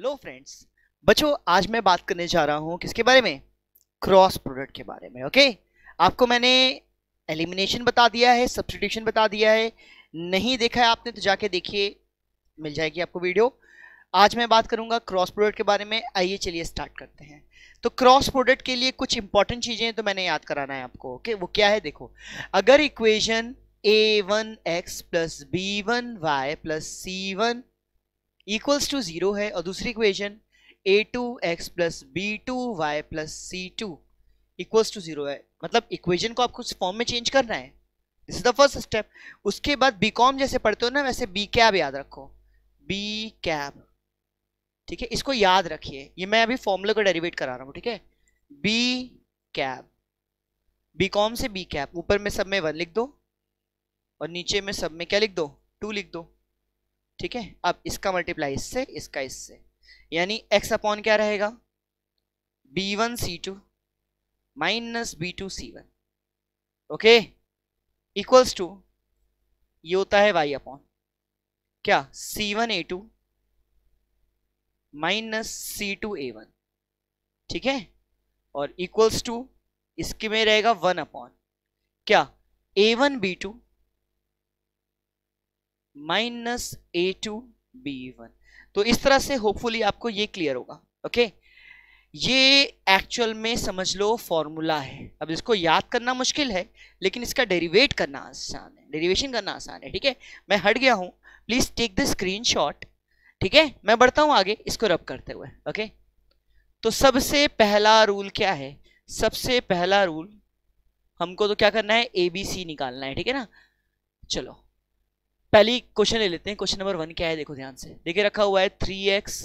Hello friends, बच्चों आज मैं बात करने जा रहा हूं किसके बारे में? क्रॉस प्रोडक्ट के बारे में। ओके, आपको मैंने एलिमिनेशन बता दिया है, सब्स्टिट्यूशन बता दिया है। नहीं देखा है आपने तो जाके देखिए, मिल जाएगी आपको वीडियो। आज मैं बात करूंगा क्रॉस प्रोडक्ट के बारे में। आइए चलिए स्टार्ट करते हैं। तो क्रॉस प्रोडक्ट के लिए कुछ इंपॉर्टेंट चीजें तो मैंने याद कराना है आपको। ओके, वो क्या है? देखो, अगर equation a1x plus b1y plus c1 equals to 0 है और दूसरी equation a2x plus b2y plus c2 equals to 0 है, मतलब इक्वेशन को आपको उस फॉर्म में चेंज करना है। This is the first step. उसके बाद बीकॉम जैसे पढ़ते हो ना, वैसे बी कैब याद रखो, बी कैब। ठीक है, इसको याद रखिए, ये मैं अभी फॉर्मूला को डेरिवेट करा रहा हूं। ठीक है, बी कैब, बीकॉम से बी कैब, ऊपर में सब में 1 लिख दो और नीचे में सब में क्या लिख दो? 2 लिख दो। ठीक है, अब इसका मल्टीप्लाई इससे, इसका इससे, यानी x अपॉन क्या रहेगा? b1c2 minus b2c1। Okay, equals to ये होता है y अपॉन क्या? c1a2 minus c2a1। ठीक है, और इक्वल्स टू इसके में रहेगा 1 अपॉन क्या? a1b2 minus a2b1। तो इस तरह से होपफुली आपको ये क्लियर होगा। ओके, ये एक्चुअल में समझ लो फॉर्मूला है। अब इसको याद करना मुश्किल है, लेकिन इसका डेरिवेट करना आसान है, डेरिवेशन करना आसान है। ठीक है, मैं हट गया हूं, प्लीज टेक द स्क्रीनशॉट। ठीक है, मैं बढ़ता हूं आगे इसको रब करते हुए। ओके, तो सबसे पहला रूल क्या है? सबसे पहला रूल हमको तो क्या करना है? ABC निकालना है। ठीक है ना, चलो पहली क्वेश्चन ले लेते हैं। क्वेश्चन नंबर 1 क्या है? देखो ध्यान से, देखिए रखा हुआ है 3x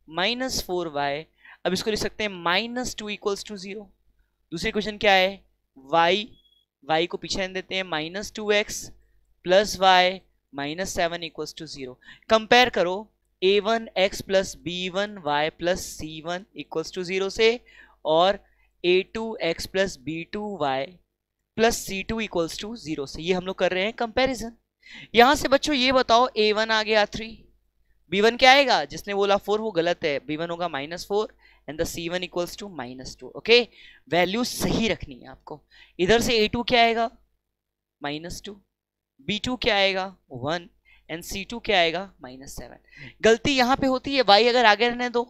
माइनस 4y। अब इसको लिख सकते हैं माइनस 2 इक्वल्स टू 0। दूसरी क्वेश्चन क्या है? y को पीछे रहने देते हैं, minus 2x plus y minus 7 equals to 0। Compare करो a1x plus b1y plus c1 equals to 0 से, और a2x plus b2y plus c2 equals to 0 से। ये हम लोग कर रहे हैं कंपेरिजन। यहां से बच्चों ये बताओ, a1 आ गया 3, b1 क्या आएगा? जिसने बोला 4 वो गलत है, b1 होगा minus 4 and the c1 equals to minus 2। Okay, value सही रखनी है आपको। इधर से a2 क्या आएगा? माइनस 2, b2 क्या आएगा? 1 एंड c2 क्या आएगा? माइनस 7। गलती यहां पे होती है, y अगर आगे रहने दो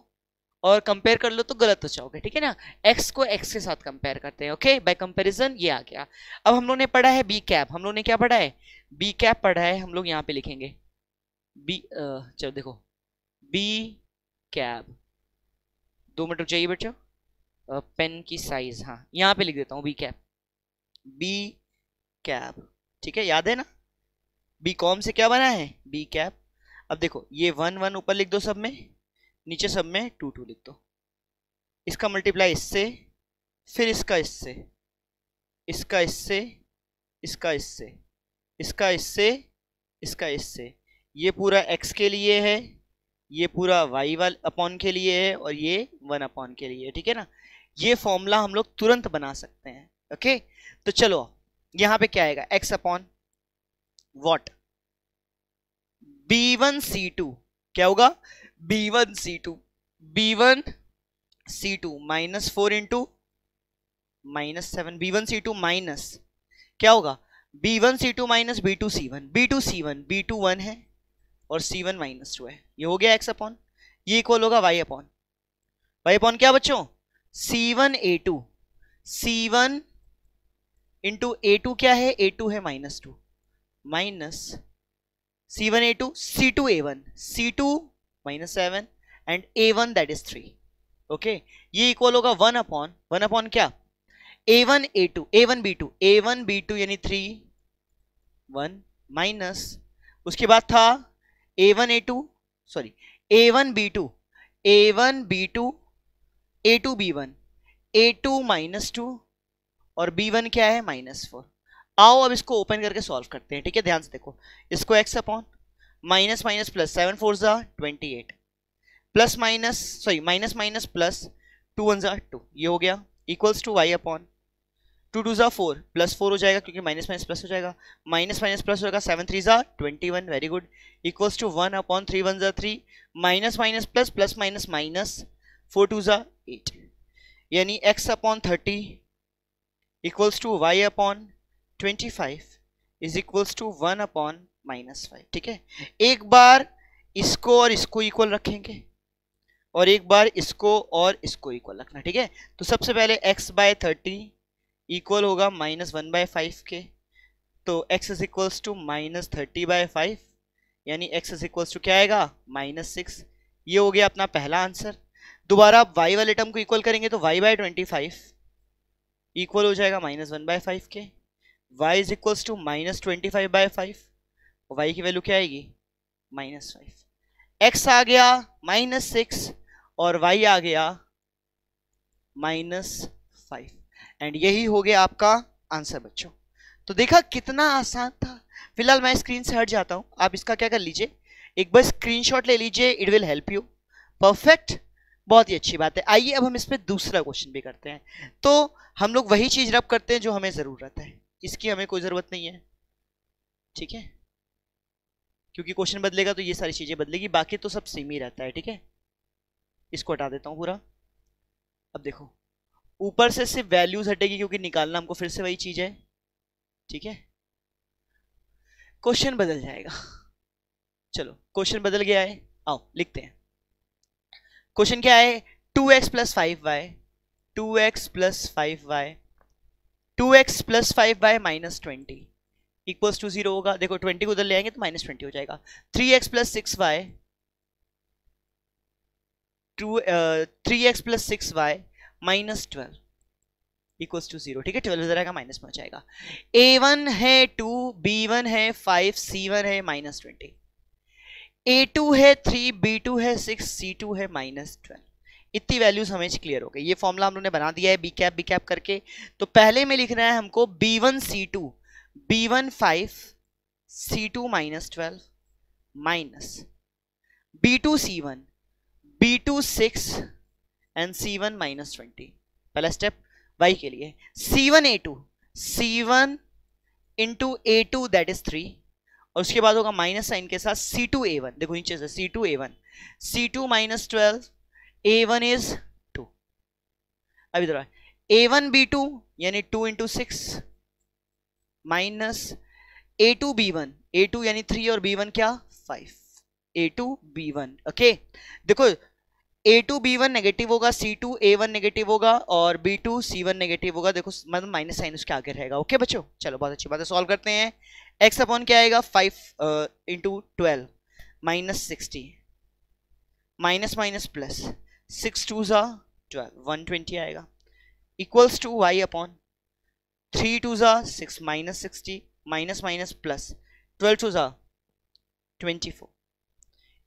और कंपेयर कर लो तो गलत हो जाओगे। ठीक है ना, x को x के साथ कंपेयर करते हैं। ओके, बाय कंपैरिजन ये आ गया। अब हम लोग ने पढ़ा है बी कैप, हम लोग ने क्या पढ़ा है? बी कैप पढ़ा है। हम लोग यहाँ पे लिखेंगे बी, चलो देखो, बी कैप। 2 मिनट रुक जाइए बच्चों, पेन की साइज, हाँ यहाँ पे लिख देता हूँ बी कैप, बी कैप। ठीक है, याद है ना, बी कॉम से क्या बना है? B cap. अब देखो ये 1 1 ऊपर लिख दो सब में, नीचे सब में 2 2 लिख दो। इसका मल्टीप्लाई इससे, फिर इसका इससे, इसका इससे, इसका इससे, इसका इससे, इसका इससे। ये पूरा x के लिए है, ये पूरा y वाल अपॉन के लिए है, और ये 1 अपॉन के लिए। ठीक है ना, ये फॉर्मूला हम लोग तुरंत बना सकते हैं। ओके, तो चलो यहां पे क्या आएगा? x upon what? b1c2 क्या होगा? b1c2, b1c2 minus 4 into minus 7, b1c2 minus क्या होगा? b1c2 minus b2c1, b2c1, b2 1 है और c1 माइनस 2 है। ये हो गया x अपॉन, ये इक्वल होगा y अपॉन, y अपॉन क्या बच्चों? c1a2, c1 इंटू a2 क्या है? a2 है minus 2, minus c1a2, c2a1, c2 minus 7 and a1 that is 3। Okay, ये इक्वल होगा 1 अपॉन क्या? a1 a2, a1 b2, a1 b2 यानी 3 1 माइनस, उसके बाद था a1 a2, sorry a1 b2, a1 b2, a2 b1, a2 minus 2 और b1 क्या है? माइनस 4। आओ अब इसको ओपन करके सॉल्व करते हैं। ठीक है, ध्यान से देखो, इसको x upon minus minus plus 7 4 जा 28, plus minus sorry minus minus plus 2 1 जा 2, ये हो गया equals to y upon 2 2 4 plus 4 हो जाएगा क्योंकि माइनस माइनस प्लस हो जाएगा, माइनस माइनस प्लस होगा, 7 3 21, very good, equals to 1 upon 3 1 3, minus minus plus, plus minus minus, 4 2 8, यानी x upon 30 equals to y upon 25 is equals to 1 upon -5। ठीक है, एक बार इसको और इसको इक्वल रखेंगे और एक बार इसको और इसको इक्वल रखना। ठीक है, तो सबसे पहले x बाय 30 इक्वल होगा -1/5 के, तो x इज इक्वल्स टू -30/5, यानी x इज इक्वल्स टू क्या आएगा -6। ये हो गया अपना पहला आंसर। दोबारा आप y वाले टर्म को इक्वल करेंगे तो y बाय 25 इक्वल हो जाएगा -1/5 के, y is equals to -25/5, y की वैल्यू क्या आएगी -5, x आ गया -6 और y आ गया -5, एंड यही हो गया आपका आंसर बच्चों। तो देखा कितना आसान था। फिलहाल मैं स्क्रीन से हट जाता हूं, आप इसका क्या कर लीजिए, एक बार स्क्रीनशॉट ले लीजिए, it will help you. Perfect, बहुत ही अच्छी बात है। आइए अब हम इस पे दूसरा क्वेश्चन भी करते हैं। तो हम लोग वही चीज रब करते हैं जो हमें जरूरत है, इसकी हमें कोई जरूरत नहीं है। ठीक है, क्योंकि क्वेश्चन बदलेगा तो ये सारी चीजें बदलेगी, बाकी तो सब सेम ही रहता है। ठीक है, इसको हटा देता हूं पूरा। अब देखो ऊपर से सिर्फ वैल्यूज हटेगी क्योंकि निकालना हमको फिर से वही चीज है। ठीक है, क्वेश्चन बदल जाएगा। चलो क्वेश्चन बदल गया है, आओ लिखते हैं। क्वेश्चन क्या है, 2x plus 5y, 2x plus 5y, 2x plus 5y minus 20 equals to 0 होगा। देखो 20 को उधर ले आएंगे तो -20 हो जाएगा। 3x plus 6y, 3x plus 6y minus 12 equals to 0। ठीक है, 12 इधर आएगा, माइनस में हो जाएगा। a1 है 2, b1 है 5, c1 है -20, a2 है 3, b2 है 6, c2 है -12। इतनी वैल्यूज हमें क्लियर हो गई। ये फॉर्मूला हम लोगों ने बना दिया है बी कैप करके। तो पहले में लिखना है हमको b1 c2, b1 5, c2 -12 minus b2 c1, b2 6 and c1 -20। पहला स्टेप y के लिए, c1 a2, c1 into a2 that is 3, और उसके बाद होगा माइनस साइन के साथ c2 a1। देखो नीचे से c2 a1, c2 -12, a1 is 2। अब इधर a1 b2 यानी 2 into 6 minus a2 b1, a2 यानी 3 और b1 क्या 5, a2 b1। ओके, देखो a2 b1 नेगेटिव होगा, c2 a1 नेगेटिव होगा और b2 c1 नेगेटिव होगा। देखो मतलब माइनस साइन उसके आगे रहेगा। ओके बच्चों, चलो बहुत अच्छी बात है। सॉल्व करते हैं। x अपॉन क्या आएगा 5 इंटू 12 -60, माइनस माइनस प्लस, 6 2 12, 120 आएगा, equals to y upon 3 2 6 -60, minus minus plus, 12 2 24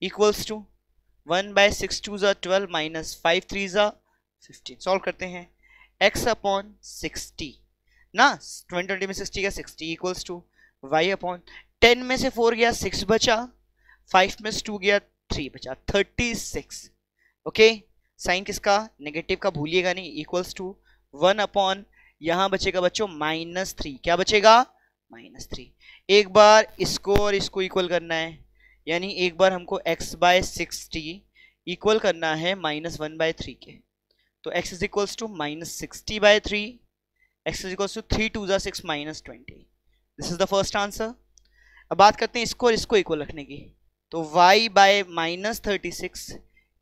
equals to 1/6 2 12 minus 5 3 15। Solve करते हैं। x अपॉन 60 ना, 20 में 60 का 60 इक्वल्स टू y अपॉन 10 में से 4 गया 6 बचा, 5 में से 2 गया 3 बचा, 36। ओके, साइन किसका नेगेटिव का भूलिएगा नहीं, इक्वल्स टू 1 अपॉन यहां बचेगा बच्चों -3। क्या बचेगा -3। एक बार इसको और इसको इक्वल करना है, यानी एक बार हमको x बाय 60 इक्वल करना है -1/3 के। तो x is equals to -60/3, x is equals to 3 2 6 -20। This is the first answer. अब बात करते हैं इसको और इसको इक्वल रखने की। तो y बाय -36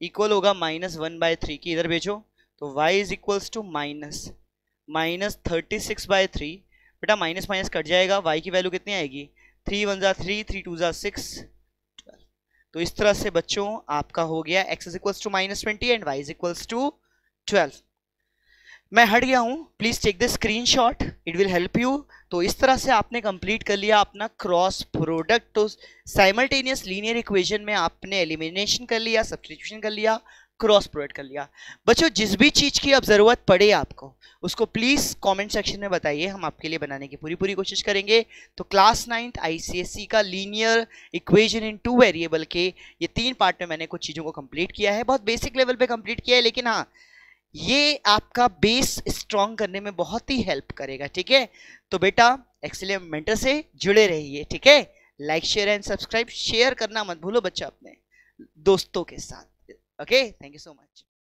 इक्वल होगा -1/3 की, इधर भेजो। तो y इज इक्वल्स टू -36/3। बेटा माइनस माइनस कट जाएगा, y की वैल्यू कितनी आएगी 3 1 3, 3 2 6 12। तो इस तरह से बच्चों आपका हो गया x is equals to -20 and y is equals to 12। मैं हट गया हूं, please take the screenshot, it will help you. तो इस तरह से आपने कंप्लीट कर लिया अपना क्रॉस प्रोडक्ट। तो साइमल्टेनियस लीनियर इक्वेशन में आपने एलिमिनेशन कर लिया, सब्स्टिट्यूशन कर लिया, क्रॉस प्रोडक्ट कर लिया। बच्चों जिस भी चीज की अब जरूरत पड़े आपको, उसको प्लीज कमेंट सेक्शन में बताइए, हम आपके लिए बनाने की पूरी कोशिश करेंगे। तो क्लास 9th ICSE का लीनियर इक्वेशन इन 2 वेरिएबल के ये 3 पार्ट में मैंने कुछ चीजों को कंप्लीट किया है, बहुत बेसिक लेवल पे कंप्लीट किया है, लेकिन हाँ ये आपका बेस स्ट्रॉन्ग करने में बहुत ही हेल्प करेगा, ठीक है। तो बेटा एक्सीलेंट मेंटर से जुड़े रहिए, ठीक है। Like share and subscribe, share करना मत भूलो बच्चा अपने दोस्तों के साथ। Okay, thank you so much.